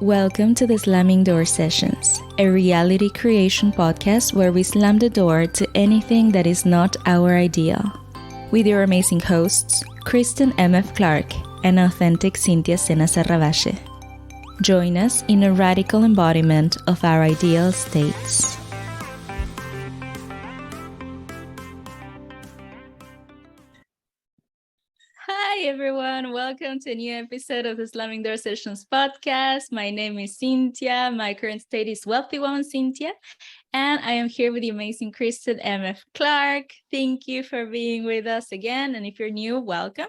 Welcome to the Slamming Door Sessions, a reality creation podcast where we slam the door to anything that is not our ideal. With your amazing hosts, Kristen M.F. Clark and authentic Cintia Serravalle. Join us in a radical embodiment of our ideal states. Hi everyone, welcome to a new episode of the Slamming Door Sessions podcast. My name is Cintia. My current state is Wealthy Woman Cintia, and I am here with the amazing Kristen M.F. Clark. Thank you for being with us again, and if you're new, welcome.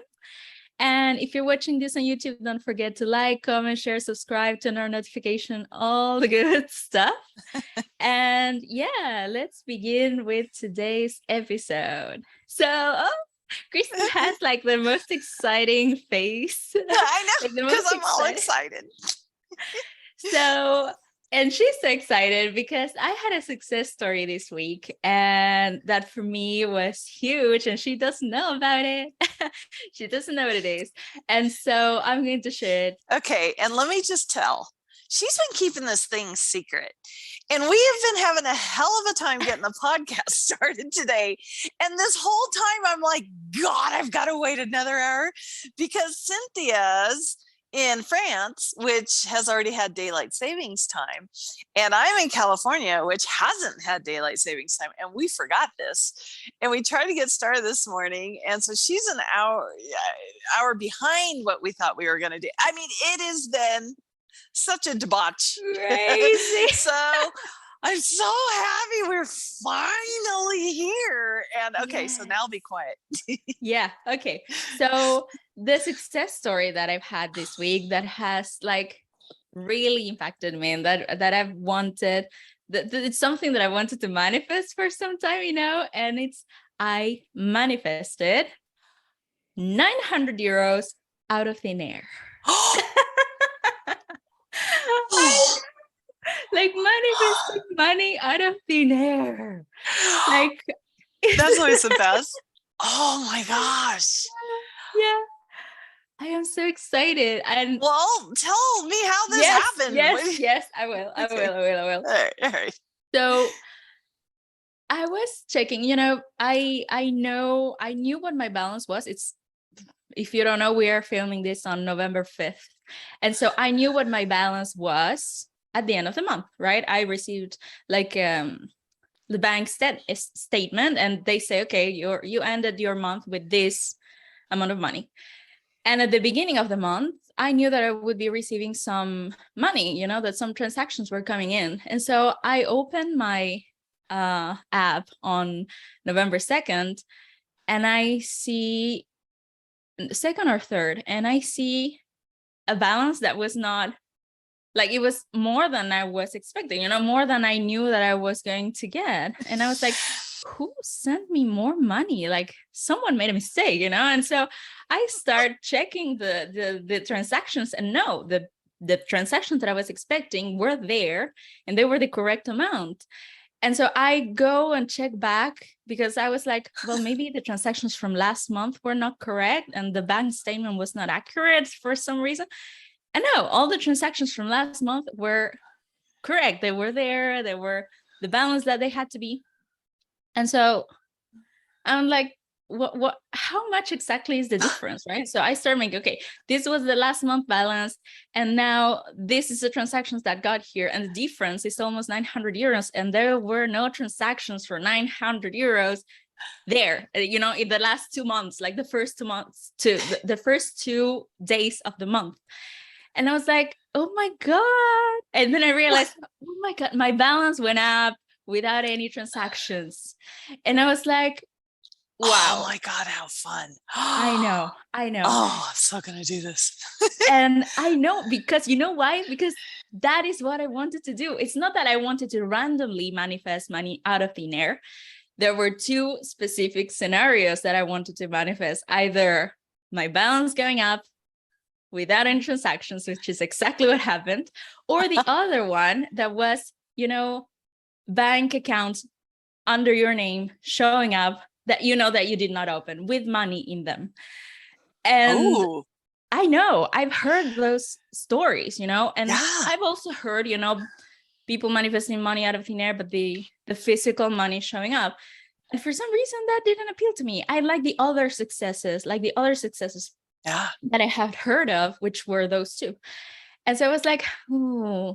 And if you're watching this on YouTube, don't forget to like, comment, share, subscribe, turn on notification, all the good stuff. And yeah, let's begin with today's episode. Kristen has like the most exciting face. I know, because I'm all excited. And she's so excited because I had a success story this week, and that for me was huge, and she doesn't know about it. She doesn't know what it is. And so I'm going to share it. Okay, and let me just tell, she's been keeping this thing secret. And we have been having a hell of a time getting the podcast started today. And this whole time I'm like, God, I've got to wait another hour because Cynthia's in France, which has already had daylight savings time. And I'm in California, which hasn't had daylight savings time. And we forgot this. And we tried to get started this morning. And so she's an hour behind what we thought we were going to do. I mean, it has been such a debauch. Crazy. So I'm so happy we're finally here. And okay, yes. So now I'll be quiet. Yeah. Okay. So the success story that I've had this week that has like really impacted me and that I've wanted, it's something that I wanted to manifest for some time, and I manifested 900 euros out of thin air. Like manifesting money out of thin air. Like that's always the best. Oh my gosh. Yeah. I am so excited. And well, tell me how this happened. Yes, I will. All right. So I was checking, I knew what my balance was. If you don't know, we are filming this on November 5th. And so I knew what my balance was at the end of the month, right? I received like the bank statement, and they say, okay, you ended your month with this amount of money. And at the beginning of the month, I knew that I would be receiving some money, that some transactions were coming in. And so I opened my app on November 2nd, and I see 2nd or 3rd, and I see a balance that was not, like, it was more than I was expecting, more than I knew that I was going to get. And I was like, who sent me more money? Like, someone made a mistake, And so I start checking the transactions, and no, the transactions that I was expecting were there, and they were the correct amount. And so I go and check back because I was like, well, maybe the transactions from last month were not correct and the bank statement was not accurate for some reason. And no, all the transactions from last month were correct. They were there. They were the balance that they had to be. And so I'm like, what, how much exactly is the difference, right? So I started making, okay, this was the last month balance, and now this is the transactions that got here, and the difference is almost 900 euros, and there were no transactions for 900 euros there, in the last 2 months, like the first 2 months, the first 2 days of the month. And I was like, oh my God. And then I realized, oh my God, my balance went up without any transactions. And I was like, wow. Oh my God, how fun. I know. Oh, I'm so going to do this. And I know, because you know why? Because that is what I wanted to do. It's not that I wanted to randomly manifest money out of thin air. There were 2 specific scenarios that I wanted to manifest. Either my balance going up without any transactions, which is exactly what happened, or the other one that was, bank accounts under your name showing up that that you did not open with money in them. And I know, I've heard those stories, and I've also heard, people manifesting money out of thin air, but the physical money showing up. And for some reason that didn't appeal to me. I like the other successes, that I had heard of, which were those two. And so I was like, ooh,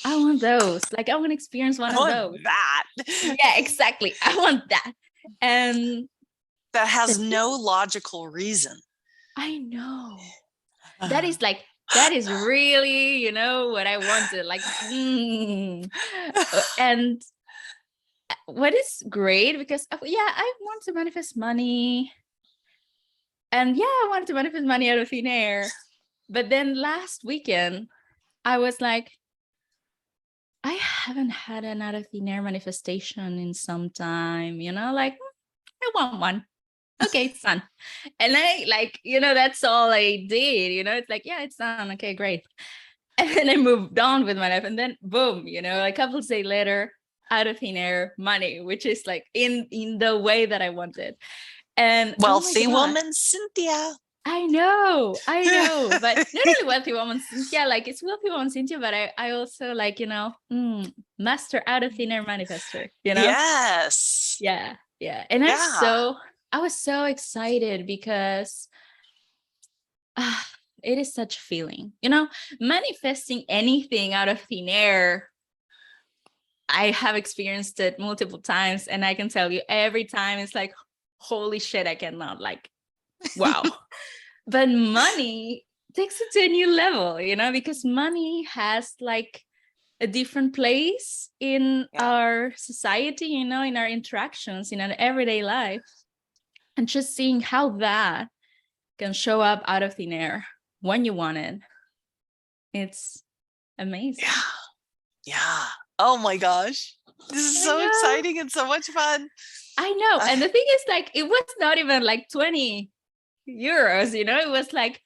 I want those. Like, I want to experience one of those. That. Yeah, exactly. I want that. And that has no logical reason. I know. That is really, what I wanted. Like, and what is great, because I want to manifest money. And I wanted to manifest money out of thin air. But then last weekend, I was like, I haven't had an out of thin air manifestation in some time, like, I want one. Okay, it's done. And I that's all I did, it's like, yeah, it's done. Okay, great. And then I moved on with my life, and then boom, a couple of days later, out of thin air money, which is like in the way that I wanted. And wealthy woman Cintia. I know, but not only wealthy woman Cintia, like it's wealthy woman Cintia, but I also like, master out of thin air manifester, Yes. Yeah. And I was so excited because it is such a feeling, manifesting anything out of thin air. I have experienced it multiple times, and I can tell you every time it's like, holy shit, I cannot, like, wow. But money takes it to a new level, because money has like a different place in our society, in our interactions, in our everyday life. And just seeing how that can show up out of thin air when you want it, it's amazing. Yeah. Oh my gosh. This is so exciting and so much fun. I know. And the thing is, like, it was not even like 20 euros, it was like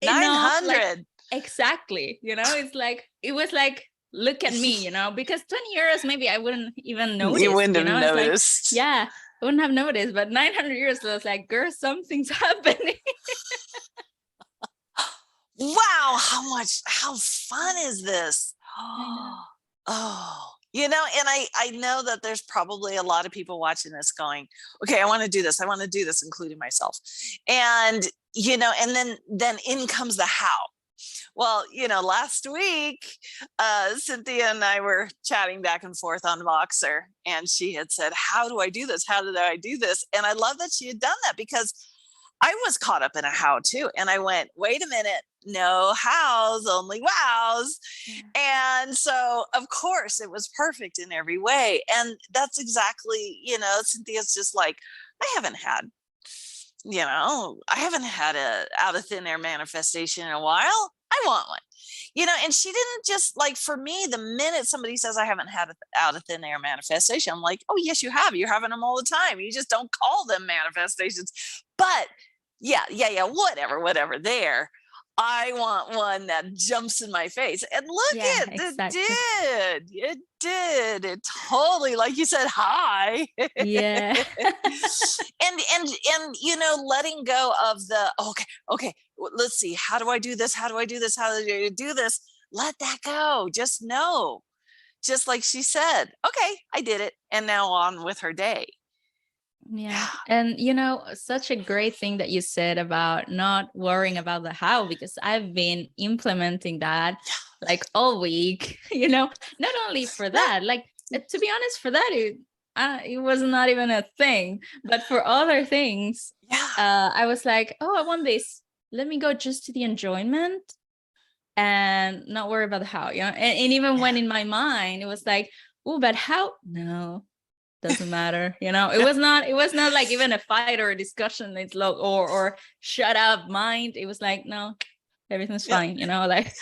900. Like, exactly. It's like, it was like, look at me, because 20 euros, maybe I wouldn't even notice. You wouldn't have noticed. Like, I wouldn't have noticed, but 900 euros was like, girl, something's happening. Wow, how fun is this? Oh, and I know that there's probably a lot of people watching this going, okay, I want to do this, including myself. And and then in comes the how. Well, last week, Cynthia and I were chatting back and forth on Voxer, and she had said, how do I do this? How did I do this? And I love that she had done that, because I was caught up in a how too. And I went, wait a minute, no hows, only wows. And so, of course, it was perfect in every way. And that's exactly, Cynthia's just like, I haven't had a out of thin air manifestation in a while. I want one. And she didn't just, like, for me, the minute somebody says I haven't had an out of thin air manifestation, I'm like, oh, yes, you have. You're having them all the time. You just don't call them manifestations. But yeah, whatever there. I want one that jumps in my face. And look, exactly. It did. It totally, like you said, hi. Yeah. and letting go of the, okay, let's see. How do I do this? How do I do this? How do I do this? Let that go. Just know. Just like she said, okay, I did it. And now on with her day. Yeah. And, such a great thing that you said about not worrying about the how, because I've been implementing that like all week, not only for that, like, to be honest, for that, it was not even a thing, but for other things, I was like, oh, I want this. Let me go just to the enjoyment and not worry about the how, and even when in my mind, it was like, oh, but how? No. Doesn't matter, it was not like even a fight or a discussion. It's like, or shut up mind. It was like, no, everything's fine, like.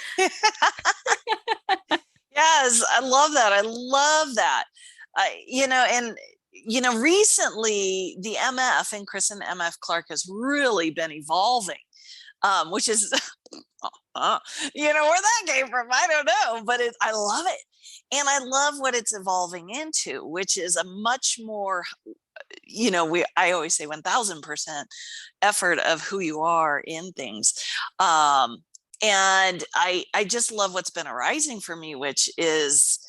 Yes, I love that. And recently the MF and Chris and MF Clark has really been evolving, which is where that came from, I don't know, but I love it. And I love what it's evolving into, which is a much more, I always say 1000% effort of who you are in things. And I just love what's been arising for me, which is,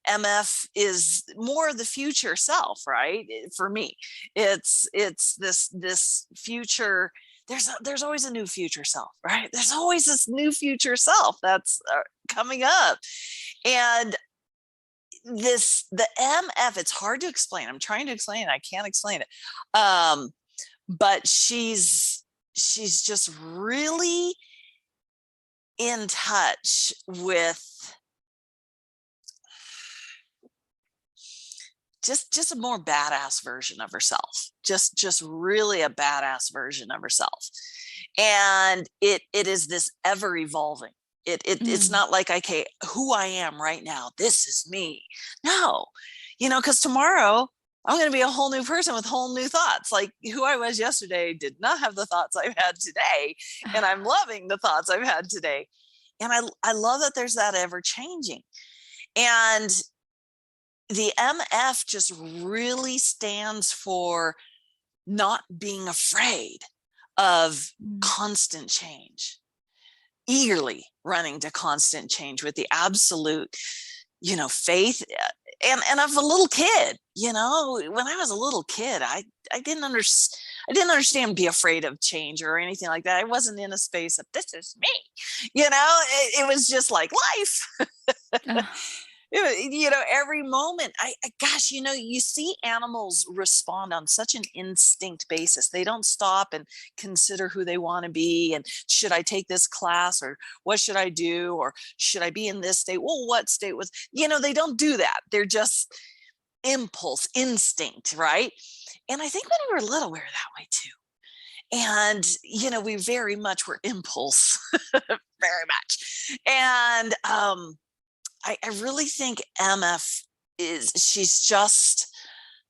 MF is more the future self, right? For me, it's this future. There's always a new future self, right? There's always this new future self that's coming up. And the MF, it's hard to explain. I'm trying to explain it. I can't explain it. But she's just really in touch with just a more badass version of herself, just really a badass version of herself. And it is this ever evolving. It's not like, okay, who I am right now, this is me. No, because tomorrow I'm going to be a whole new person with whole new thoughts. Like who I was yesterday did not have the thoughts I've had today. And I'm loving the thoughts I've had today. And I love that there's that ever changing. And the MF just really stands for not being afraid of constant change, eagerly running to constant change with the absolute, faith. And of a little kid, when I was a little kid, I didn't understand be afraid of change or anything like that. I wasn't in a space of this is me, it was just like life. Every moment, gosh, you see animals respond on such an instinct basis. They don't stop and consider who they want to be. And should I take this class, or what should I do? Or should I be in this state? Well, what state was, they don't do that. They're just impulse, instinct, right? And I think when we were little, we were that way too. And, we very much were impulse, very much. And, I really think MF she's just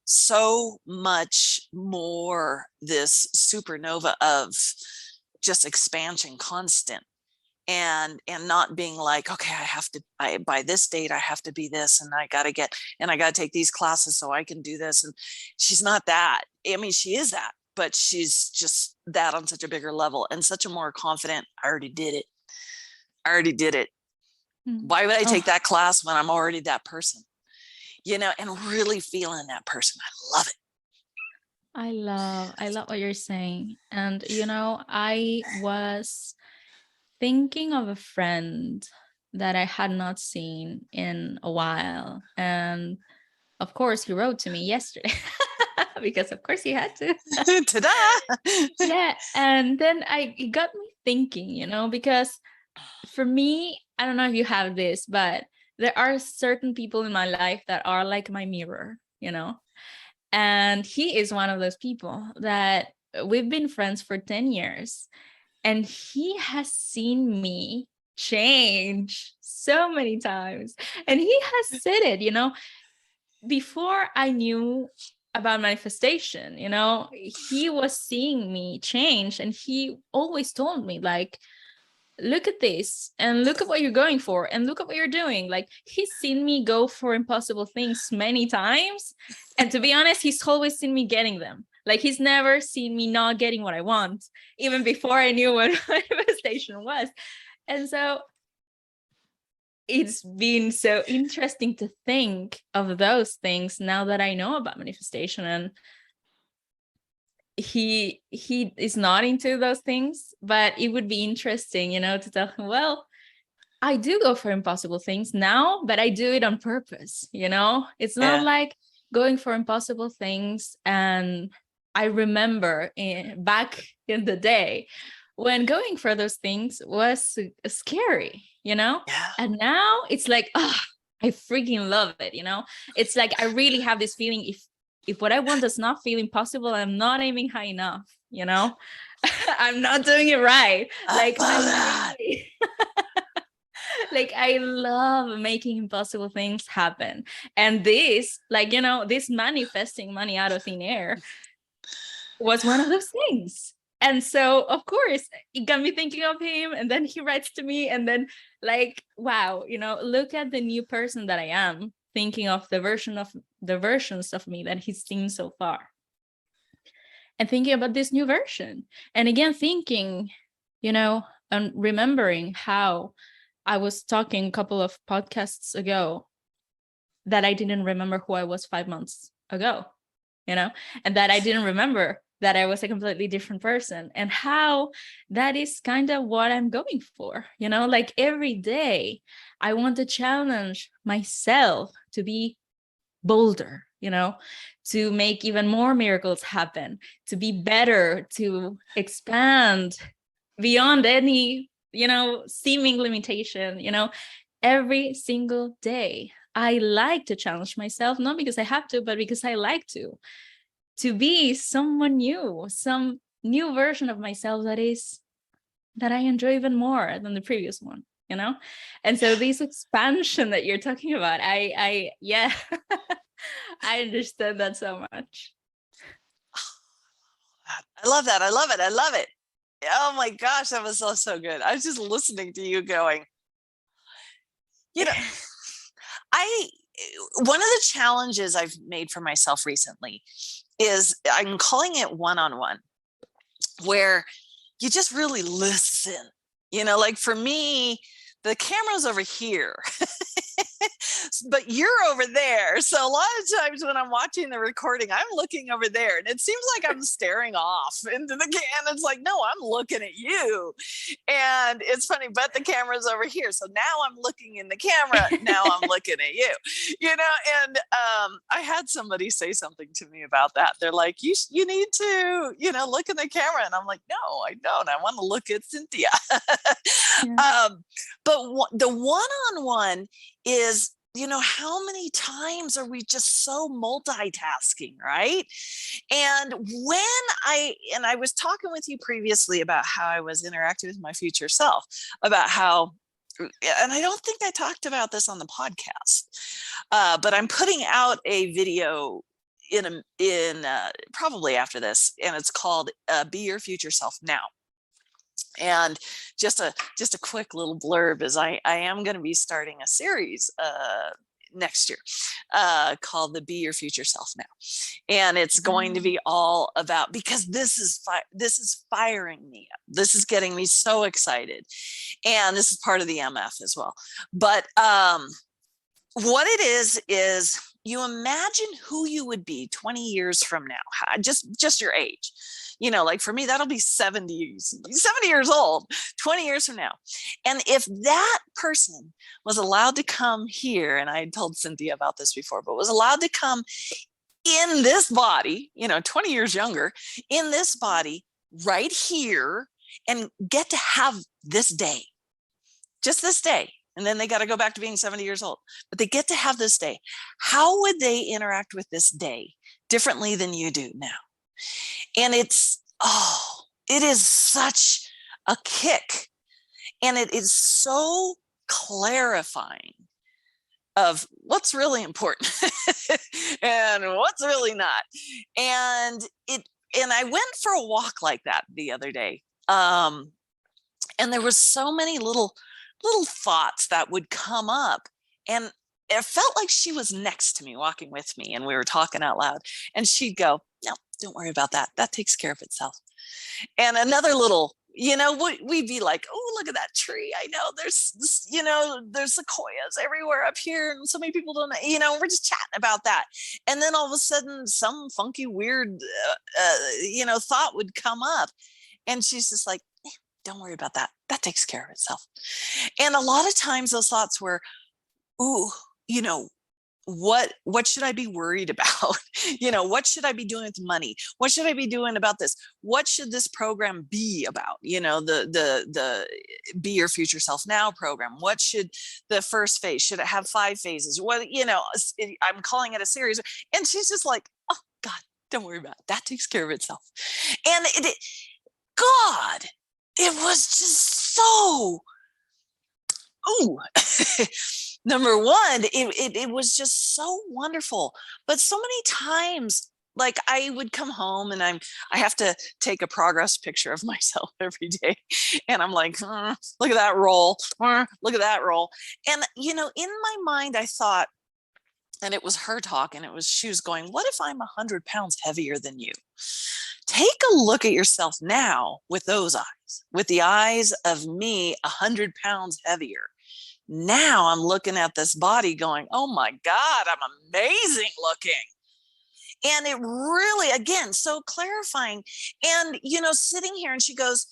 so much more this supernova of just expansion, constant, and not being like, okay, by this date, I have to be this, and I got to take these classes so I can do this. And she's not that. I mean, she is that, but she's just that on such a bigger level and such a more confident, I already did it. Why would I take that class when I'm already that person? And really feeling that person. I love it. I love what you're saying. And, I was thinking of a friend that I had not seen in a while. And of course, he wrote to me yesterday because of course he had to. Ta-da! Yeah. And then it got me thinking, because for me, I don't know if you have this, but there are certain people in my life that are like my mirror, and he is one of those people that we've been friends for 10 years, and he has seen me change so many times. And he has said it, before I knew about manifestation, he was seeing me change, and he always told me, like, look at this and look at what you're going for and look at what you're doing. Like, he's seen me go for impossible things many times, and to be honest, he's always seen me getting them. Like, he's never seen me not getting what I want, even before I knew what manifestation was. And so it's been so interesting to think of those things now that I know about manifestation. And he is not into those things, but it would be interesting, to tell him, well, I do go for impossible things now, but I do it on purpose. It's not like going for impossible things. And I remember back in the day when going for those things was scary, and now it's like, oh, I freaking love it. It's like I really have this feeling, if what I want does not feel impossible, I'm not aiming high enough, I'm not doing it right. Like, like, I love making impossible things happen. And this, this manifesting money out of thin air was one of those things. And so, of course, it got me thinking of him. And then he writes to me, and then, like, wow, look at the new person that I am. thinking of the versions of me that he's seen so far, and thinking about this new version. And again, thinking, and remembering how I was talking a couple of podcasts ago that I didn't remember who I was 5 months ago, and that I didn't remember that I was a completely different person, and how that is kind of what I'm going for. Like every day I want to challenge myself to be bolder, to make even more miracles happen, to be better, to expand beyond any, seeming limitation, every single day. I like to challenge myself, not because I have to, but because I like to be someone new, some new version of myself that I enjoy even more than the previous one, And so this expansion that you're talking about, I I understand that so much. I love that. I love it. I love it. Oh my gosh, that was so good. I was just listening to you going, one of the challenges I've made for myself recently is I'm calling it one-on-one, where you just really listen. Like for me, the camera's over here, but you're over there. So a lot of times when I'm watching the recording, I'm looking over there, and it seems like I'm staring off into the camera. It's like, no, I'm looking at you. And it's funny, but the camera's over here. So now I'm looking in the camera. Now I'm looking at you, and I had somebody say something to me about that. They're like, you need to, look in the camera. And I'm like, no, I don't. I want to look at Cintia. Yeah. But the one-on-one is, how many times are we just so multitasking, right? And I was talking with you previously about how I was interacting with my future self, about how, and I don't think I talked about this on the podcast, but I'm putting out a video in probably after this, and it's called Be Your Future Self Now. And just a quick little blurb is I am going to be starting a series next year called the Be Your Future Self Now. And it's going to be all about, because this is firing me up. This is getting me so excited. And this is part of the MF as well. But what it is you imagine who you would be 20 years from now, just your age. Like for me, that'll be 70 years old, 20 years from now. And if that person was allowed to come here, and I had told Cintia about this before, but was allowed to come in this body, 20 years younger, in this body right here, and get to have this day, just this day. And then they got to go back to being 70 years old, but they get to have this day. How would they interact with this day differently than you do now? And it is such a kick. And it is so clarifying of what's really important and what's really not. And I went for a walk like that the other day. And there was so many little thoughts that would come up, and it felt like she was next to me, walking with me, and we were talking out loud, and she'd go, no, don't worry about that. That takes care of itself. And another little, we'd be like, oh, look at that tree. I know there's sequoias everywhere up here, and so many people don't know, we're just chatting about that. And then all of a sudden some funky, weird, thought would come up, and she's just like, don't worry about that. That takes care of itself. And a lot of times those thoughts were, ooh, what should I be worried about? What should I be doing with money? What should I be doing about this? What should this program be about? The Be Your Future Self Now program. What should the first phase? Should it have 5 phases? What, I'm calling it a series. And she's just like, oh God, don't worry about it. That takes care of itself. And God, it was just so, number one, it was just so wonderful. But so many times, like I would come home and I have to take a progress picture of myself every day. And I'm like, look at that roll, look at that roll. And, in my mind, I thought, And it was her talk, and she was going, what if I'm 100 pounds heavier than you? Take a look at yourself now with those eyes, with the eyes of me 100 pounds heavier. Now I'm looking at this body going, oh my God, I'm amazing looking. And it really, again, so clarifying. And, sitting here, and she goes,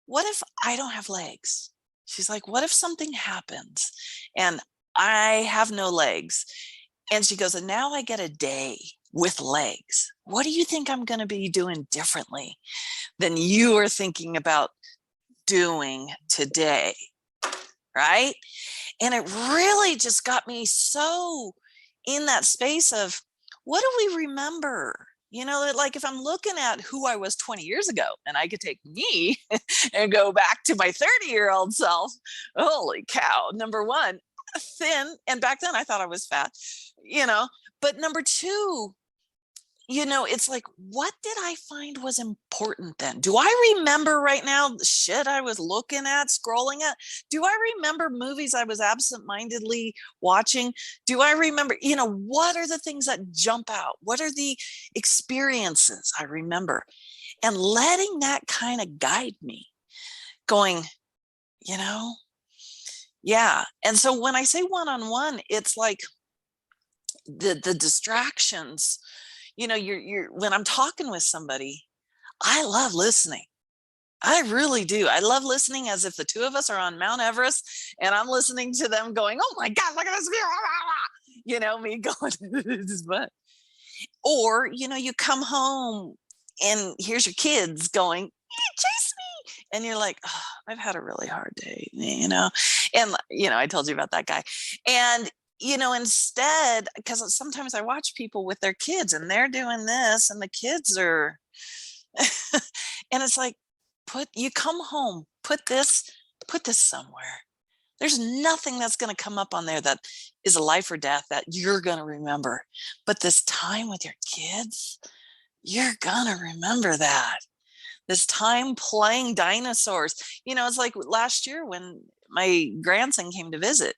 what if I don't have legs? She's like, what if something happens and I have no legs? And she goes, and now I get a day with legs. What do you think I'm going to be doing differently than you are thinking about doing today? Right? And it really just got me so in that space of, what do we remember? Like if I'm looking at who I was 20 years ago, and I could take me and go back to my 30-year-old self, holy cow, number one, thin. And back then I thought I was fat, but number two, it's like, what did I find was important then? Do I remember right now the shit I was looking at, scrolling at? Do I remember movies I was absentmindedly watching? Do I remember, what are the things that jump out? What are the experiences I remember? And letting that kind of guide me, going, yeah. And so when I say one-on-one, it's like the distractions. You're when I'm talking with somebody, I love listening. I really do. I love listening as if the two of us are on Mount Everest and I'm listening to them going, oh my God, look at this view. Me going, this is fun. Or, you come home and here's your kids going, chase me. And you're like, oh, I've had a really hard day, and, I told you about that guy. And, instead, because sometimes I watch people with their kids and they're doing this and the kids are, and it's like, you come home, put this somewhere. There's nothing that's going to come up on there that is a life or death that you're going to remember. But this time with your kids, you're going to remember that. This time playing dinosaurs. It's like last year when my grandson came to visit,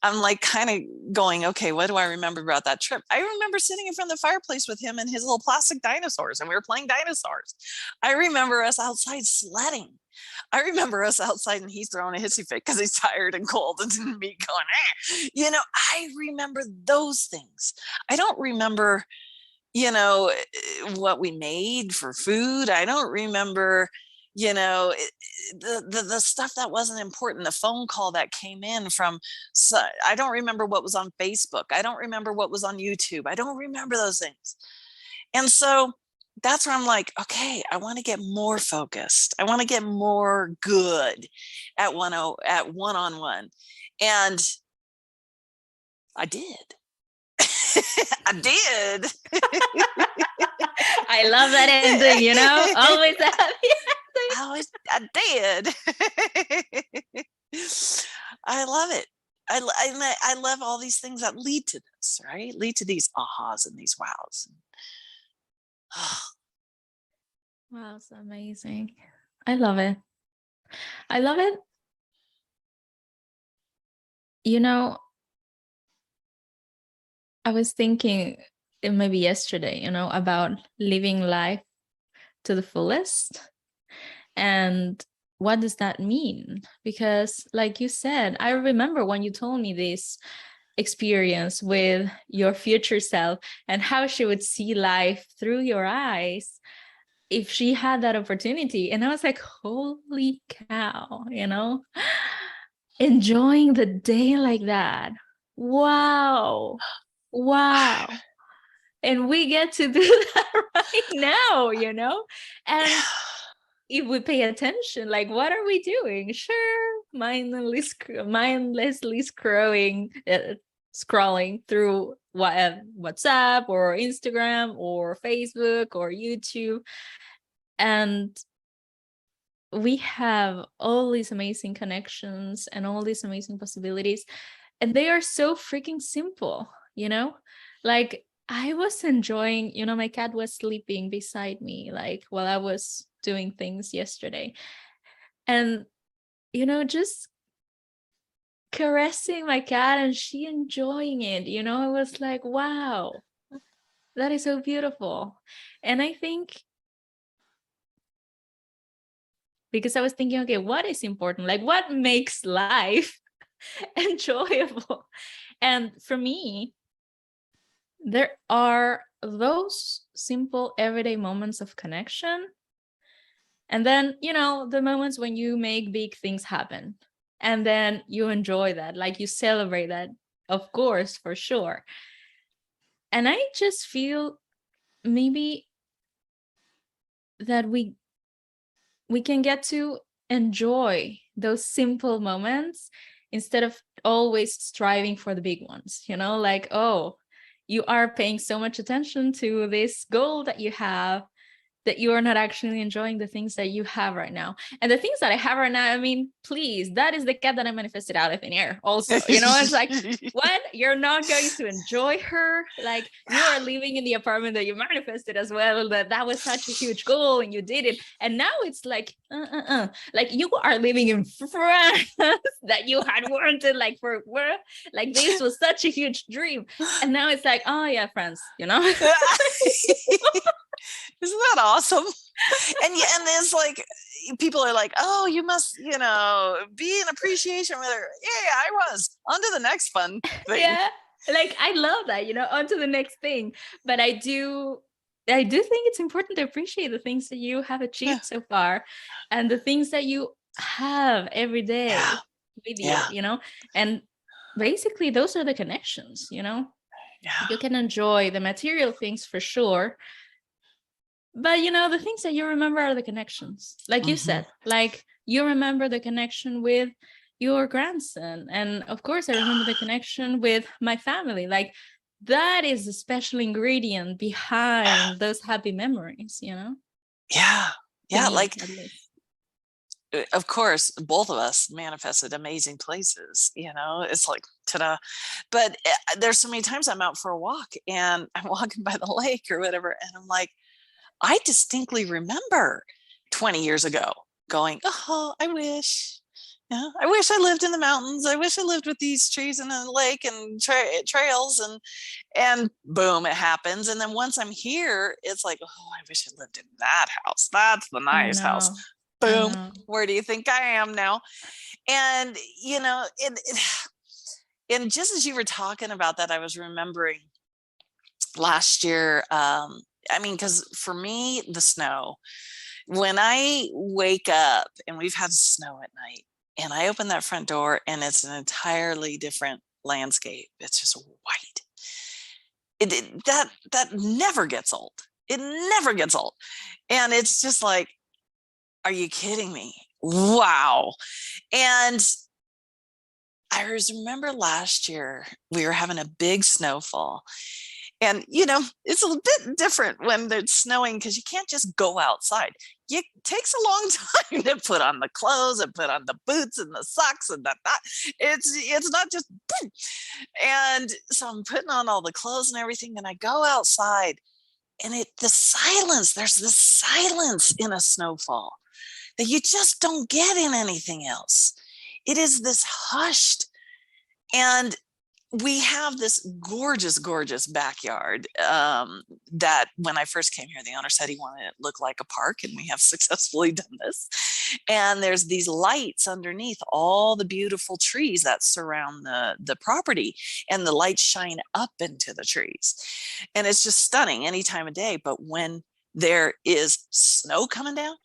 I'm like kind of going, okay, what do I remember about that trip? I remember sitting in front of the fireplace with him and his little plastic dinosaurs, and we were playing dinosaurs. I remember us outside sledding. I remember us outside and he's throwing a hissy fit because he's tired and cold, and me going, I remember those things. I don't remember, what we made for food. I don't remember, the stuff that wasn't important, the phone call that came in from, I don't remember what was on Facebook. I don't remember what was on YouTube. I don't remember those things. And so that's where I'm like, okay, I want to get more focused. I want to get more good at one-on-one. And I did. I did. I love that ending, always happy. I did. I love it. I love all these things that lead to this, right? Lead to these ahas and these wows. Wow, it's amazing. I love it. I love it. I was thinking maybe yesterday, about living life to the fullest. And what does that mean? Because like you said, I remember when you told me this experience with your future self and how she would see life through your eyes if she had that opportunity. And I was like, holy cow, enjoying the day like that. Wow. And we get to do that right now, and if we pay attention, like, what are we doing? Sure, mindlessly scrolling through WhatsApp or Instagram or Facebook or YouTube. And we have all these amazing connections and all these amazing possibilities. And they are so freaking simple, like I was enjoying, my cat was sleeping beside me, like while I was doing things yesterday. And, just caressing my cat and she enjoying it. You know, it was like, wow, that is so beautiful. And I think, because I was thinking, okay, what is important? Like, what makes life enjoyable? And for me, there are those simple everyday moments of connection. And then, you know, the moments when you make big things happen. And then you enjoy that, like you celebrate that, of course, for sure. And I just feel maybe that we can get to enjoy those simple moments instead of always striving for the big ones, you know, like, oh, you are paying so much attention to this goal that you have, that you are not actually enjoying the things that you have right now. And the things that I have right now, I mean, please, that is the cat that I manifested out of thin air also. You know, it's like, what? You're not going to enjoy her? Like, you are living in the apartment that you manifested as well, that was such a huge goal and you did it. And now it's like, like you are living in France that you had wanted, like like this was such a huge dream. And now it's like, oh yeah, France, you know? Isn't that awesome? And it's like, people are like, oh, you must, you know, be in appreciation with her. Yeah, I was. On to the next fun thing. Yeah, like I love that, you know, on to the next thing. But I do think it's important to appreciate the things that you have achieved so far and the things that you have every day with you know, and basically those are the connections, you know. You can enjoy the material things for sure, but you know, the things that you remember are the connections, like you said, like you remember the connection with your grandson, and of course I remember the connection with my family. Like that is a special ingredient behind those happy memories, you know. Me, like, of course both of us manifested amazing places, you know, it's like ta-da. But there's so many times I'm out for a walk and I'm walking by the lake or whatever, and I'm like, I distinctly remember 20 years ago going, oh, I wish I lived in the mountains. I wish I lived with these trees and a lake and trails, and boom, it happens. And then once I'm here, it's like, oh, I wish I lived in that house. That's the nice house. Boom. Where do you think I am now? And, you know, and just as you were talking about that, I was remembering last year, I mean, because for me, the snow, when I wake up and we've had snow at night and I open that front door and it's an entirely different landscape, it's just white. That never gets old. It never gets old. And it's just like, are you kidding me? Wow. And I remember last year we were having a big snowfall. And, you know, it's a bit different when it's snowing because you can't just go outside. It takes a long time to put on the clothes and put on the boots and the socks and that. It's not just boom. And so I'm putting on all the clothes and everything, and I go outside, and there's this silence in a snowfall that you just don't get in anything else. It is this hushed, and we have this gorgeous, gorgeous backyard that when I first came here, the owner said he wanted it to look like a park, and we have successfully done this. And there's these lights underneath all the beautiful trees that surround the property, and the lights shine up into the trees. And it's just stunning any time of day. But when there is snow coming down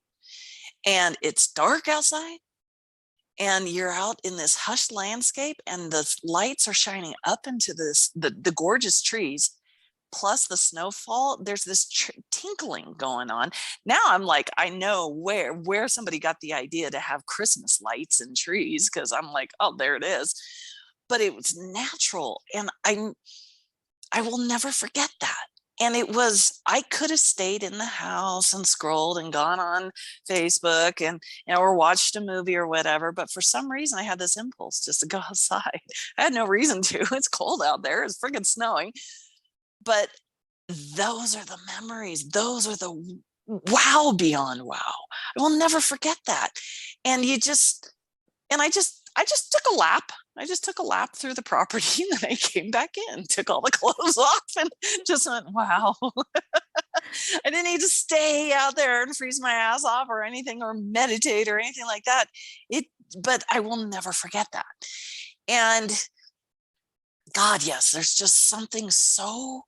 and it's dark outside, and you're out in this hushed landscape and the lights are shining up into the gorgeous trees, plus the snowfall, there's this tinkling going on. Now I'm like, I know where somebody got the idea to have Christmas lights and trees, because I'm like, oh, there it is. But it was natural, and I will never forget that. And I could have stayed in the house and scrolled and gone on Facebook and, you know, or watched a movie or whatever. But for some reason, I had this impulse just to go outside. I had no reason to. It's cold out there. It's freaking snowing. But those are the memories. Those are the wow beyond wow. I will never forget that. And I I just took a lap. I just took a lap through the property, and then I came back in, took all the clothes off, and just went, wow. I didn't need to stay out there and freeze my ass off or anything, or meditate or anything like that. But I will never forget that. And God, yes, there's just something so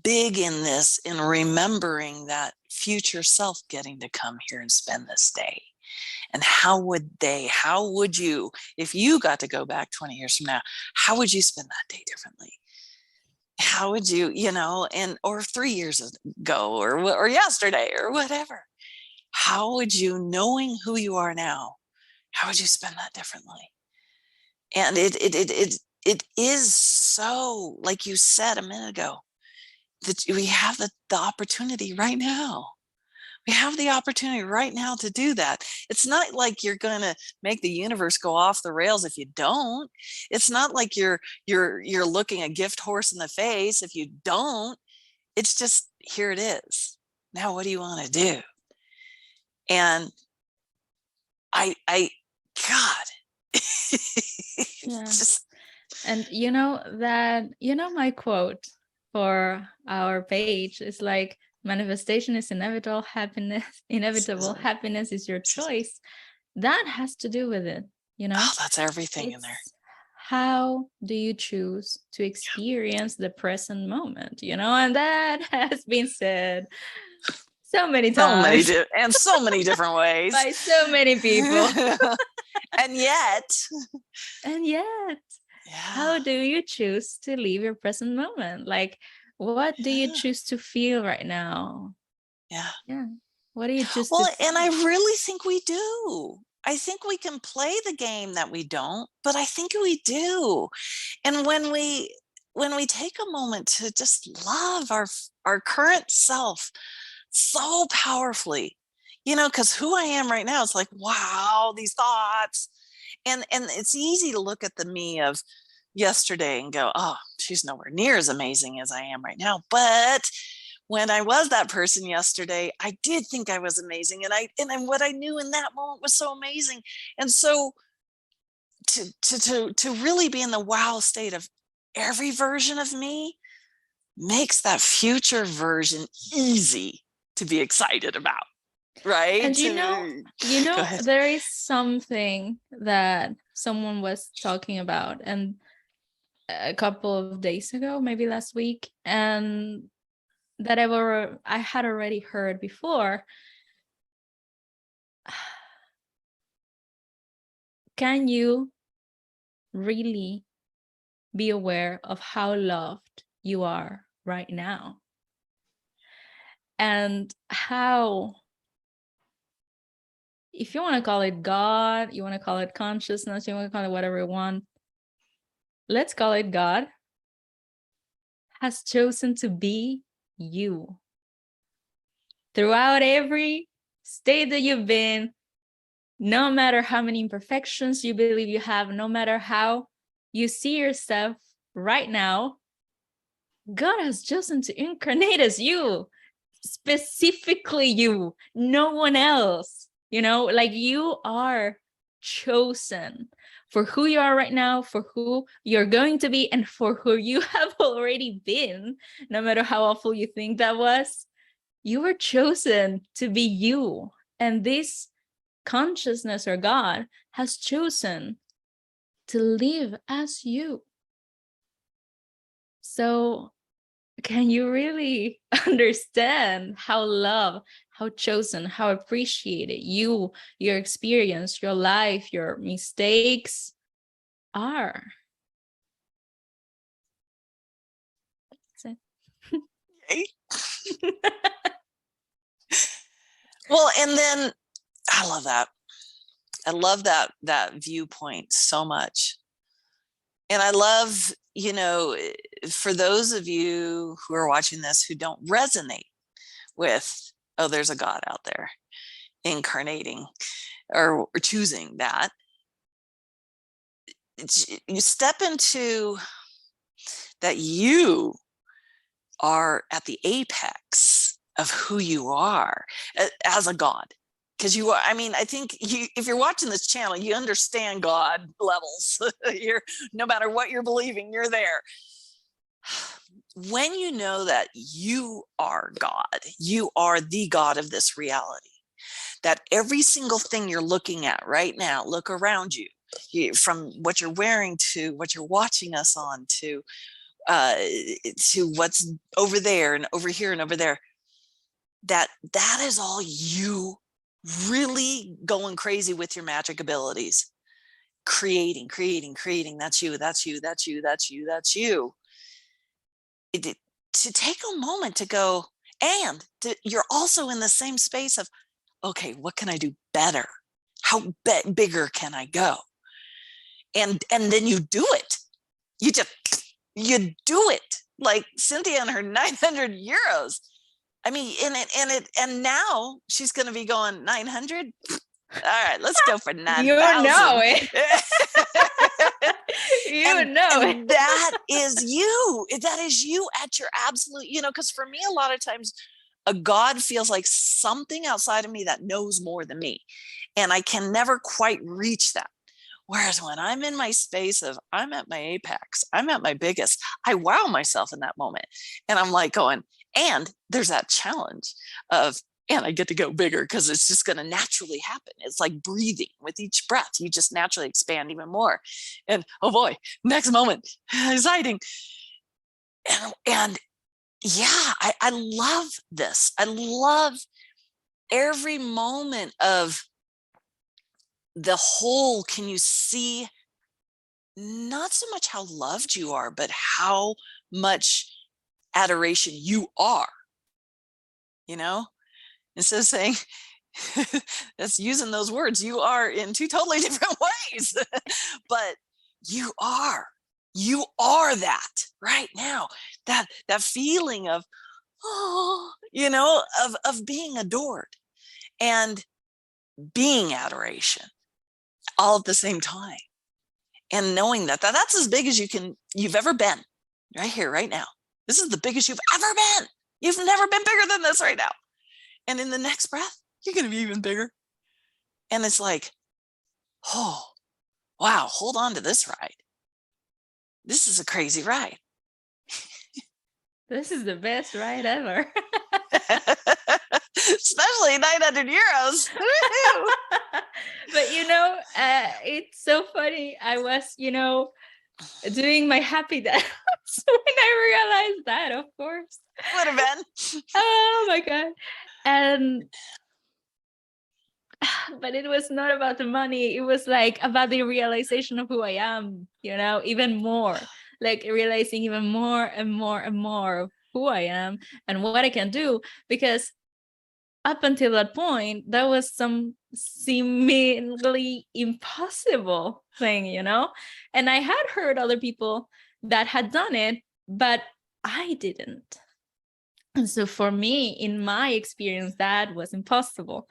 big in this, in remembering that future self getting to come here and spend this day. And how would you, if you got to go back 20 years from now, how would you spend that day differently? How would you, or 3 years ago, or yesterday, or whatever? How would you, knowing who you are now, how would you spend that differently? And it is so, like you said a minute ago, that we have the opportunity right now. We have the opportunity right now to do that. It's not like you're going to make the universe go off the rails if you don't. It's not like you're looking a gift horse in the face if you don't. It's just, here it is. Now, what do you want to do? And God, yeah. And my quote for our page is like, manifestation is inevitable, happiness is your choice. That has to do with it, Oh, that's everything in there. How do you choose to experience the present moment, and that has been said so many times. So many different ways. By so many people. And yet, yeah. How do you choose to live your present moment? Like, what do you choose to feel right now? Yeah. What do you choose to and I really think we do. I think we can play the game that we don't, but I think we do. And when we take a moment to just love our current self so powerfully, because who I am right now, it's like, wow, these thoughts. And it's easy to look at the me of yesterday and go, oh, she's nowhere near as amazing as I am right now. But when I was that person yesterday, I did think I was amazing. And what I knew in that moment was so amazing. And so to really be in the wow state of every version of me makes that future version easy to be excited about. Right. And there is something that someone was talking about, and a couple of days ago, maybe last week, and that I had already heard before. Can you really be aware of how loved you are right now? And how, if you want to call it God, you want to call it consciousness, you want to call it whatever you want, let's call it God, has chosen to be you. Throughout every state that you've been, no matter how many imperfections you believe you have, no matter how you see yourself right now, God has chosen to incarnate as you, specifically you, no one else. Like, you are chosen for who you are right now, for who you're going to be, and for who you have already been. No matter how awful you think that was, you were chosen to be you. And this consciousness, or God, has chosen to live as you. So can you really understand how loved, how chosen, how appreciated you, your experience, your life, your mistakes are? That's it. Well, and then I love that. I love that viewpoint so much. And I love, for those of you who are watching this who don't resonate with, oh, there's a God out there incarnating or choosing that, you step into that you are at the apex of who you are as a God. because you are, I mean, I think if you're watching this channel, you understand God levels. No matter what you're believing, you're there. When you know that you are God, you are the God of this reality, that every single thing you're looking at right now, look around you, from what you're wearing to what you're watching us on to what's over there and over here and over there, that is all you really going crazy with your magic abilities, creating. That's you. To take a moment to go, and you're also in the same space of, okay, what can I do better? How bigger can I go? And then you do it. You do it, like Cintia and her 900 euros. I mean, and now she's going to be going 900. All right, let's go for 9,000. You know it. And that is you. That is you at your absolute, because for me, a lot of times a God feels like something outside of me that knows more than me. And I can never quite reach that. Whereas when I'm in my space of, I'm at my apex, I'm at my biggest, I wow myself in that moment. And I'm like going, and there's that challenge of, and I get to go bigger because it's just going to naturally happen. It's like breathing. With each breath, you just naturally expand even more. And oh boy, next moment, exciting. And yeah, I love this. I love every moment of the whole. Can you see not so much how loved you are, but how much adoration you are, instead of saying, that's using those words, you are in two totally different ways. But you are that right now, that feeling of, of being adored and being adoration all at the same time. And knowing that's as big as you've ever been right here, right now. This is the biggest you've ever been. You've never been bigger than this right now. And in the next breath, you're going to be even bigger. And it's like, oh, wow, hold on to this ride. This is a crazy ride. This is the best ride ever. Especially 900 euros. But it's so funny. I was, doing my happy dance when I realized that, of course. Would have been. Oh my God. But it was not about the money. It was like about the realization of who I am, even more, like realizing even more and more and more of who I am and what I can do. Because up until that point, that was some seemingly impossible thing, and I had heard other people that had done it, but I didn't. And so for me, in my experience, that was impossible.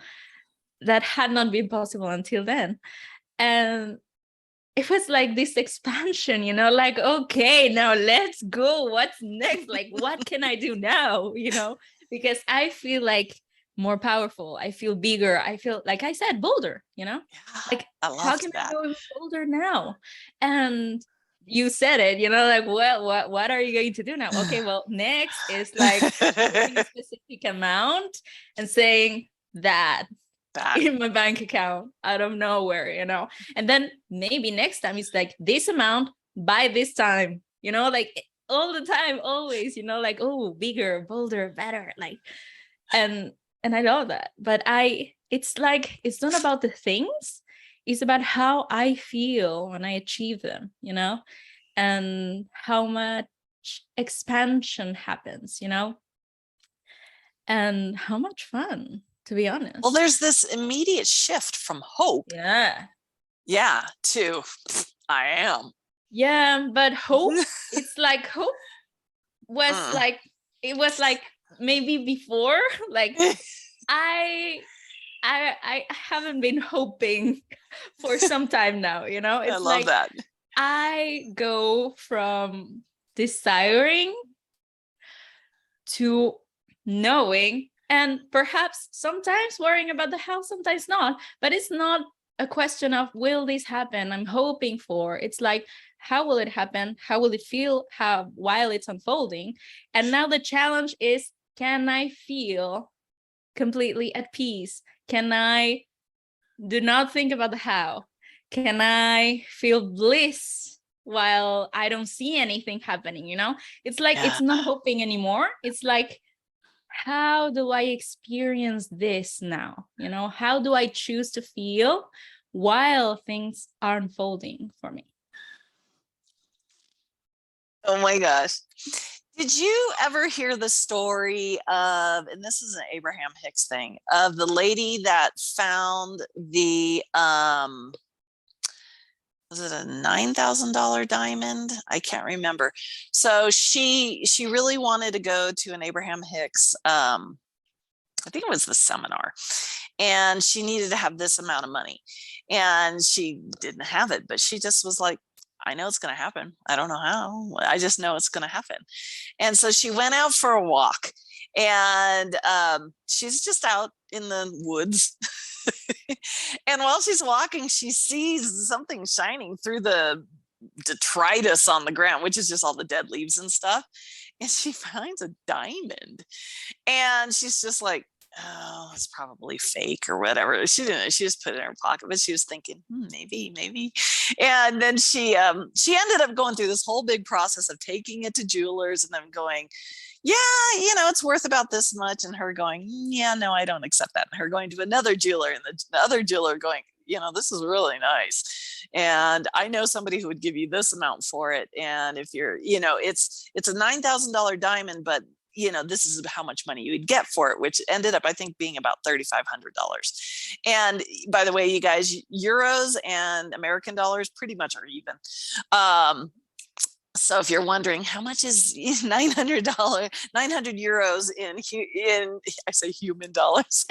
That had not been possible until then. And it was like this expansion, like, okay, now let's go. What's next? Like, what can I do now? Because I feel like more powerful. I feel bigger. I feel, like I said, bolder, Yeah, like, how can I go bolder now? And you said it, like, well, what are you going to do now? Okay, well, next is like a specific amount and saying that in my bank account out of nowhere, and then maybe next time it's like this amount by this time, like all the time, always, like, oh, bigger, bolder, better, like, and I love that. But it's like, it's not about the things, it's about how I feel when I achieve them, and how much expansion happens, and how much fun, to be honest. Well, there's this immediate shift from hope. Yeah, to I am. Yeah, but hope, it's like hope was like, it was like maybe before, like I haven't been hoping for some time now, it's I love like that. I go from desiring to knowing And perhaps sometimes worrying about the how, sometimes not. But it's not a question of will this happen? I'm hoping for. It's like, how will it happen? How will it feel while it's unfolding? And now the challenge is, can I feel completely at peace? Can I do not think about the how? Can I feel bliss while I don't see anything happening? It's like, it's not hoping anymore. It's like, how do I experience this now? How do I choose to feel while things are unfolding for me? Oh my gosh. Did you ever hear the story of, and this is an Abraham Hicks thing, of the lady that found the, was it a $9,000 diamond? I can't remember. So she really wanted to go to an Abraham Hicks, I think it was the seminar, and she needed to have this amount of money, and she didn't have it, but she just was like, I know it's going to happen. I don't know how. I just know it's going to happen. And so she went out for a walk, and she's just out in the woods. And while she's walking, she sees something shining through the detritus on the ground, which is just all the dead leaves and stuff. And she finds a diamond. And she's just like, oh, it's probably fake or whatever. She didn't. She just put it in her pocket, but she was thinking, maybe. And then she ended up going through this whole big process of taking it to jewelers and them going, yeah, it's worth about this much. And her going, yeah, no, I don't accept that. And her going to another jeweler, and the other jeweler going, this is really nice. And I know somebody who would give you this amount for it. And if you're, it's a $9,000 diamond, but this is how much money you would get for it, which ended up, I think, being about $3,500. And by the way, you guys, euros and American dollars pretty much are even. So if you're wondering how much is $900 euros in I say human dollars.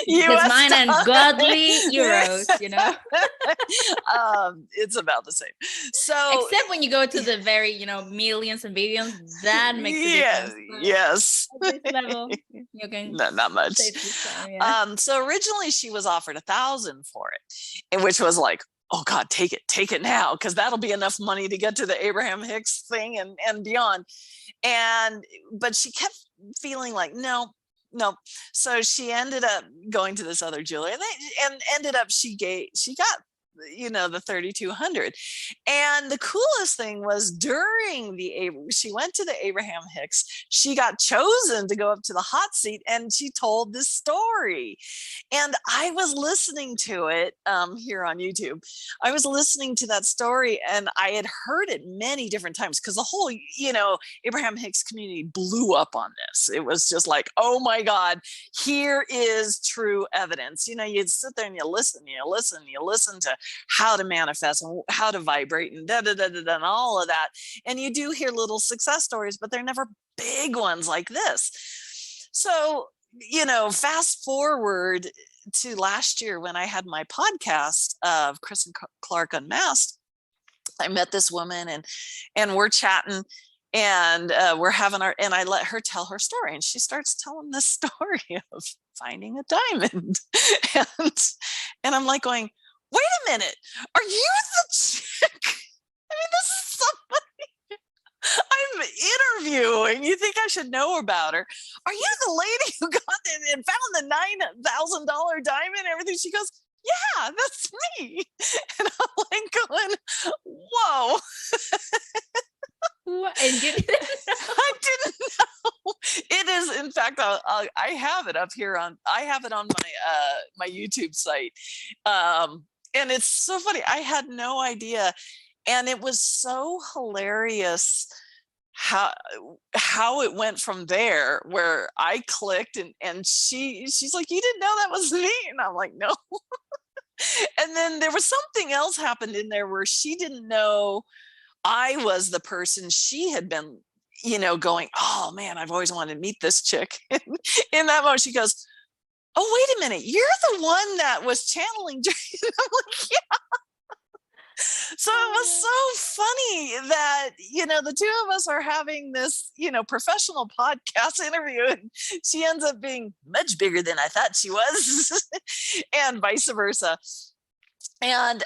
Because mine are godly euros, it's about the same. So except when you go to the very, millions and billions, that makes a difference. Yes. At this level, you can not much. So originally she was offered $1,000 for it, and which was like, oh God, take it now, because that'll be enough money to get to the Abraham Hicks thing and beyond. But she kept feeling like, no. So she ended up going to this other jeweler, and ended up she got the 3,200. And the coolest thing was, she went to the Abraham Hicks, she got chosen to go up to the hot seat, and she told this story. And I was listening to it here on YouTube. I was listening to that story, and I had heard it many different times, because the whole Abraham Hicks community blew up on this. It was just like, oh my God, here is true evidence. You'd sit there and you listen to how to manifest and how to vibrate and and all of that. And you do hear little success stories, but they're never big ones like this. So, fast forward to last year when I had my podcast of Chris and Clark Unmasked. I met this woman, and we're chatting, and we're having and I let her tell her story, and she starts telling this story of finding a diamond. And I'm like going, wait a minute, are you the chick? I mean, this is somebody I'm interviewing. You think I should know about her? Are you the lady who got it and found the $9,000 diamond and everything? She goes, yeah, that's me. And I'm like going, whoa. What? And you didn't know? I didn't know. It is, in fact, I have it up here I have it on my YouTube site. And it's so funny. I had no idea. And it was so hilarious how it went from there, where I clicked and she's like, you didn't know that was me? And I'm like, no. And then there was something else happened in there where she didn't know I was the person she had been, going, oh man, I've always wanted to meet this chick. In that moment, she goes, oh, wait a minute, you're the one that was channeling. I'm like, yeah. So it was so funny that, the two of us are having this, professional podcast interview, and she ends up being much bigger than I thought she was, and vice versa. And,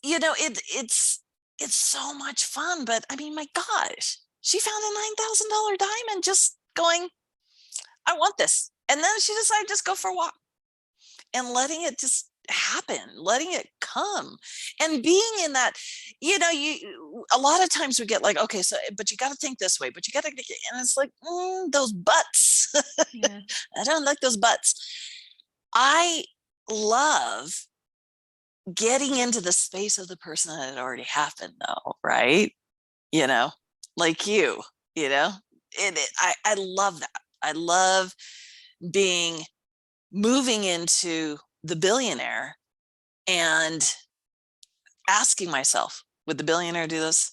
it's so much fun, but I mean, my gosh, she found a $9,000 diamond just going, I want this. And then she decided just go for a walk and letting it just happen, letting it come, and being in that, a lot of times we get like, okay, so, but you got to think this way, but you got to, and it's like, those buts. Yeah. I don't like those buts. I love getting into the space of the person that had already happened, though, right? Like you, I love that. I love moving into the billionaire and asking myself, would the billionaire do this?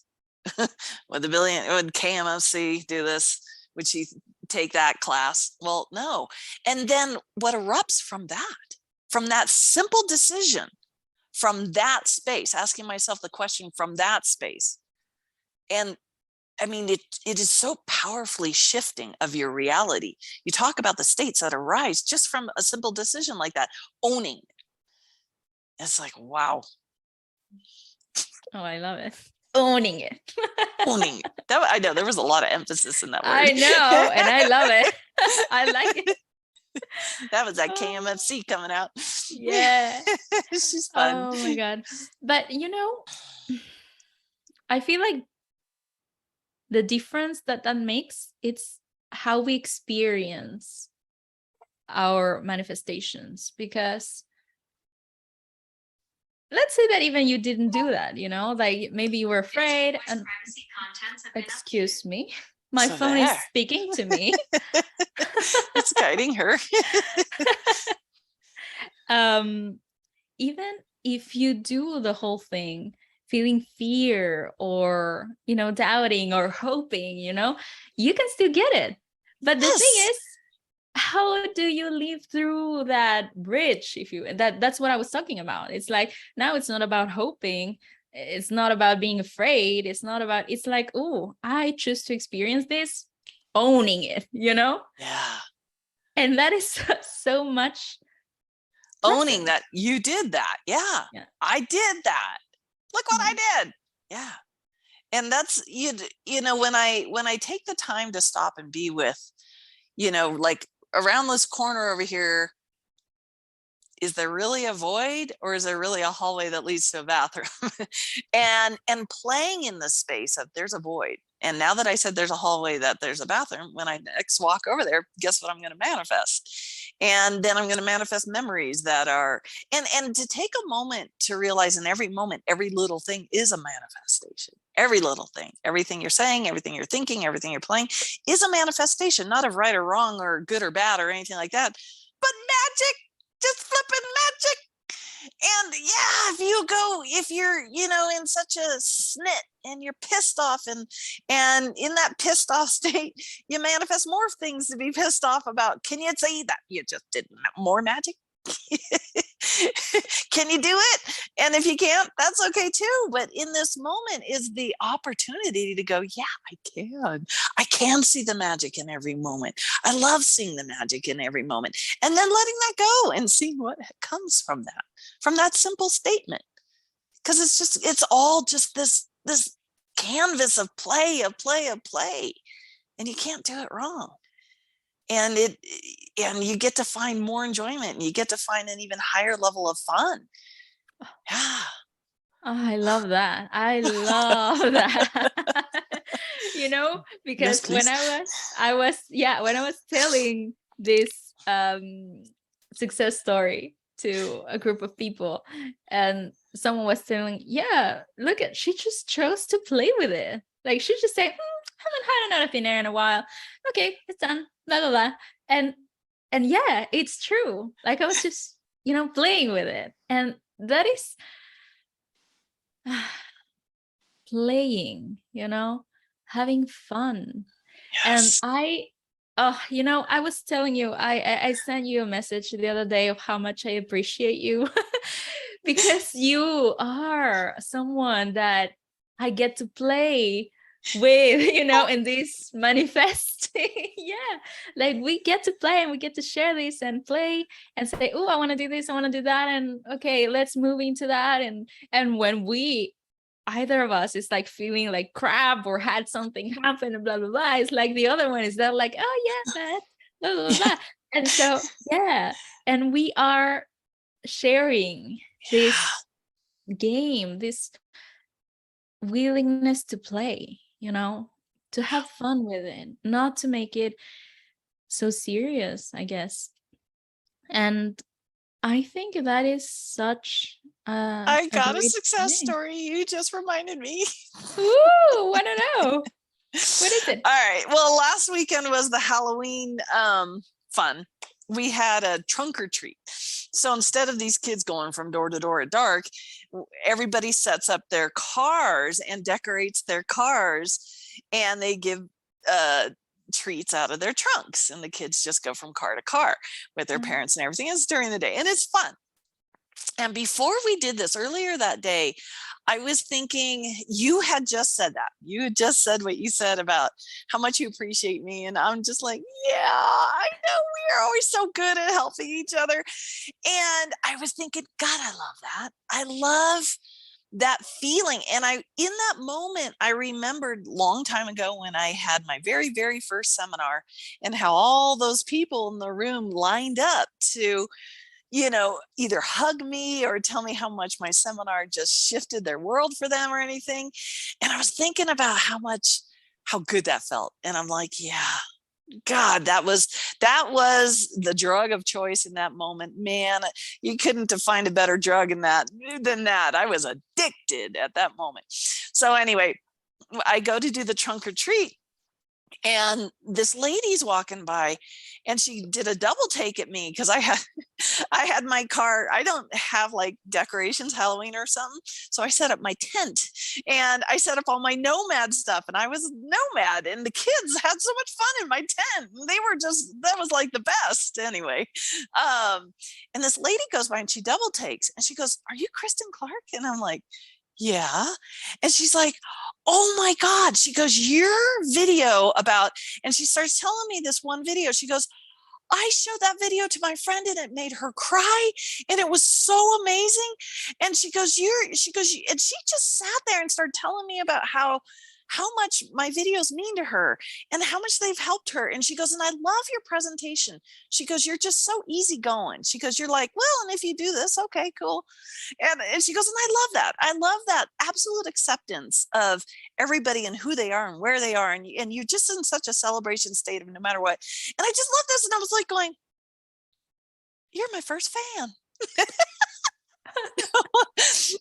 would KMFC do this? Would she take that class? Well, no. And then what erupts from that simple decision, from that space, asking myself the question from that space. And I mean, it is so powerfully shifting of your reality. You talk about the states that arise just from a simple decision like that, owning it. It's like, wow. Oh, I love it. Owning it. Owning it. I know there was a lot of emphasis in that word. I know, and I love it. I like it. That was that KMFC coming out. Yeah. She's fun. Oh my God. But I feel like the difference that makes, it's how we experience our manifestations. Because let's say that even you didn't do that, like maybe you were afraid, and excuse me, my phone is speaking to me. It's guiding her. Even if you do the whole thing feeling fear or doubting or hoping, you can still get it. But the thing is, how do you live through that bridge? That's what I was talking about. It's like, now it's not about hoping, it's not about being afraid, it's like, oh, I choose to experience this, owning it, Yeah. And that is so much owning that you did that. Yeah. I did that. Look what I did. Yeah. And that's, when I take the time to stop and be with, like around this corner over here, is there really a void, or is there really a hallway that leads to a bathroom? and playing in the space of there's a void. And now that I said there's a hallway, that there's a bathroom, when I next walk over there, guess what I'm going to manifest? And then I'm going to manifest memories that are, and to take a moment to realize in every moment, every little thing is a manifestation. Every little thing, everything you're saying, everything you're thinking, everything you're playing is a manifestation, not of right or wrong or good or bad or anything like that, but magic, just flipping magic. And if you're, in such a snit and you're pissed off, and in that pissed off state, you manifest more things to be pissed off about. Can you say that you just did more magic? Can you do it? And if you can't, that's okay too. But in this moment is the opportunity to go, yeah, I can see the magic in every moment. I love seeing the magic in every moment. And then letting that go and seeing what comes from that simple statement. Because it's all just this canvas of play. And you can't do it wrong. And you get to find more enjoyment, and you get to find an even higher level of fun. Yeah. Oh, I love that. I love that. Because when I was telling this success story to a group of people, and someone was telling, look at, she just chose to play with it. Like, she just said, haven't had another thin air in a while. Okay, it's done. Blah, blah, blah. And yeah, it's true. Like, I was just, playing with it. And that is playing, having fun. Yes. And I was telling you, I sent you a message the other day of how much I appreciate you because you are someone that I get to play with, in this manifesting. Yeah, like we get to play and we get to share this and play and say, oh, I want to do this, I want to do that, and okay, let's move into that. And when either of us is like feeling like crap or had something happen and blah blah blah, it's like the other one is there like, oh yeah, that blah blah blah. And so yeah, and we are sharing this game, this willingness to play, to have fun with it, not to make it so serious, I guess. And I think that is such I got a success story. You just reminded me. Ooh, want to know. What is it? All right. Well, last weekend was the Halloween fun. We had a trunk or treat. So instead of these kids going from door to door at dark, everybody sets up their cars and decorates their cars, and they give treats out of their trunks, and the kids just go from car to car with their parents and everything. It's during the day, and it's fun. And before we did this earlier that day, I was thinking, you had just said that. You had just said what you said about how much you appreciate me. And I'm just like, yeah, I know we are always so good at helping each other. And I was thinking, God, I love that. I love that feeling. And in that moment, I remembered long time ago when I had my very, very first seminar, and how all those people in the room lined up to, either hug me or tell me how much my seminar just shifted their world for them or anything. And I was thinking about how good that felt. And I'm like, yeah, God, that was the drug of choice in that moment. Man, you couldn't find a better drug than that. I was addicted at that moment. So anyway, I go to do the trunk or treat, and this lady's walking by, and she did a double take at me because I had my car. I don't have like decorations, Halloween or something. So I set up my tent, and I set up all my nomad stuff, and I was nomad, and the kids had so much fun in my tent. That was like the best anyway. And this lady goes by and she double takes, and she goes, "Are you Kristen Clark?" And I'm like, yeah. And she's like, oh my God. She goes, your video about, and she starts telling me this one video. She goes, I showed that video to my friend and it made her cry, and it was so amazing. And she goes, and she just sat there and started telling me about how much my videos mean to her and how much they've helped her. And she goes, and I love your presentation. She goes, you're just so easygoing. She goes, you're like, well, and if you do this, okay, cool. And she goes, and I love that. I love that absolute acceptance of everybody and who they are and where they are. And you're just in such a celebration state of no matter what. And I just love this. And I was like going, you're my first fan.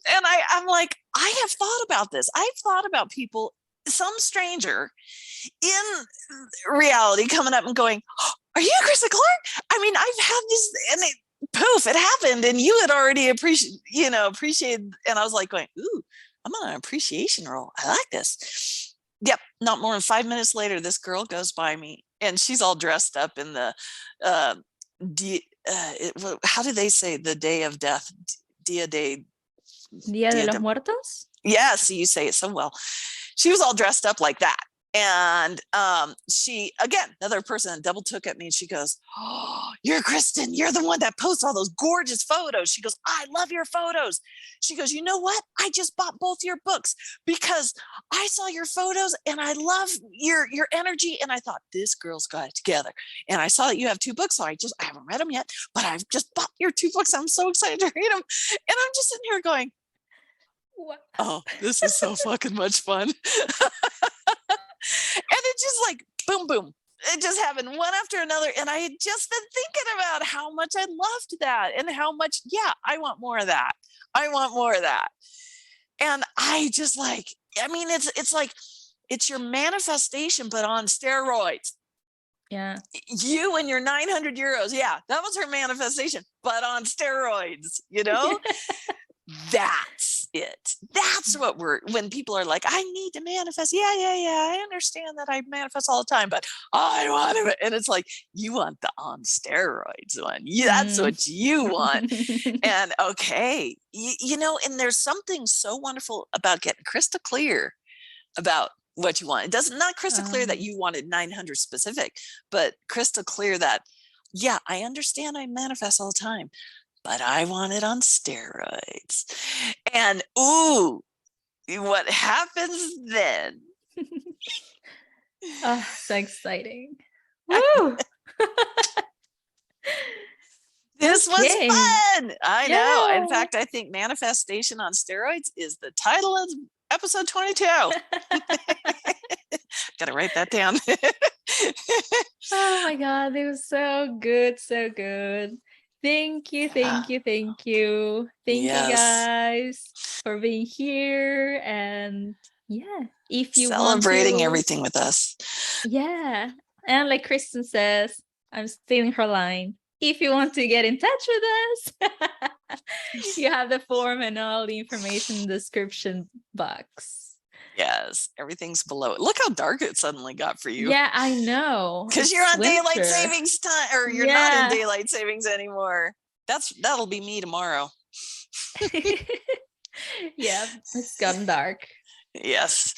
And I'm like, I have thought about this. I've thought about people, some stranger in reality coming up and going, oh, are you Kristen Clark? I mean, I've had this, and poof, it happened, and you had already appreciated. And I was like going, ooh, I'm on an appreciation roll. I like this. Yep. Not more than 5 minutes later, this girl goes by me, and she's all dressed up in the, how do they say the day of death? Dia de los Muertos? Yes, you say it so well. She was all dressed up like that. And she, again, another person double took at me, and she goes, oh, you're Kristen. You're the one that posts all those gorgeous photos. She goes, I love your photos. She goes, you know what? I just bought both your books because I saw your photos and I love your energy. And I thought, this girl's got it together. And I saw that you have 2 books. So I haven't read them yet, but I've just bought your 2 books. I'm so excited to read them. And I'm just sitting here going, what? Oh, this is so fucking much fun. And it just like boom, boom. It just happened one after another. And I had just been thinking about how much I loved that and how much, I want more of that. I want more of that. And I just like, I mean, it's like, it's your manifestation, but on steroids. Yeah. You and your 900 euros. Yeah, that was her manifestation, but on steroids, That's it. That's what when people are like, I need to manifest. Yeah. I understand that I manifest all the time, but I want it. And it's like, you want the on steroids one. Yeah, that's what you want. And okay, and there's something so wonderful about getting crystal clear about what you want. It doesn't, not crystal clear that you wanted 900 specific, but crystal clear that, yeah, I understand I manifest all the time, but I want it on steroids. And ooh, what happens then? Oh, so exciting. Woo! This was fun. I know. In fact, I think Manifestation on Steroids is the title of episode 22. Got to write that down. Oh my God, it was so good, so good. Thank you. Thank you, you guys for being here. And yeah, if you celebrating want to, everything with us. Yeah. And like Kristen says, I'm stealing her line. If you want to get in touch with us, you have the form and all the information in the description box. Yes, everything's below it. Look how dark it suddenly got for you. Yeah, I know. Because you're on daylight savings time, or you're not in daylight savings anymore. That'll be me tomorrow. Yeah, it's gotten dark. Yes.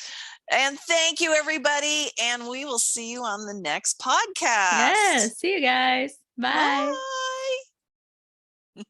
And thank you, everybody. And we will see you on the next podcast. Yeah, see you guys. Bye. Bye.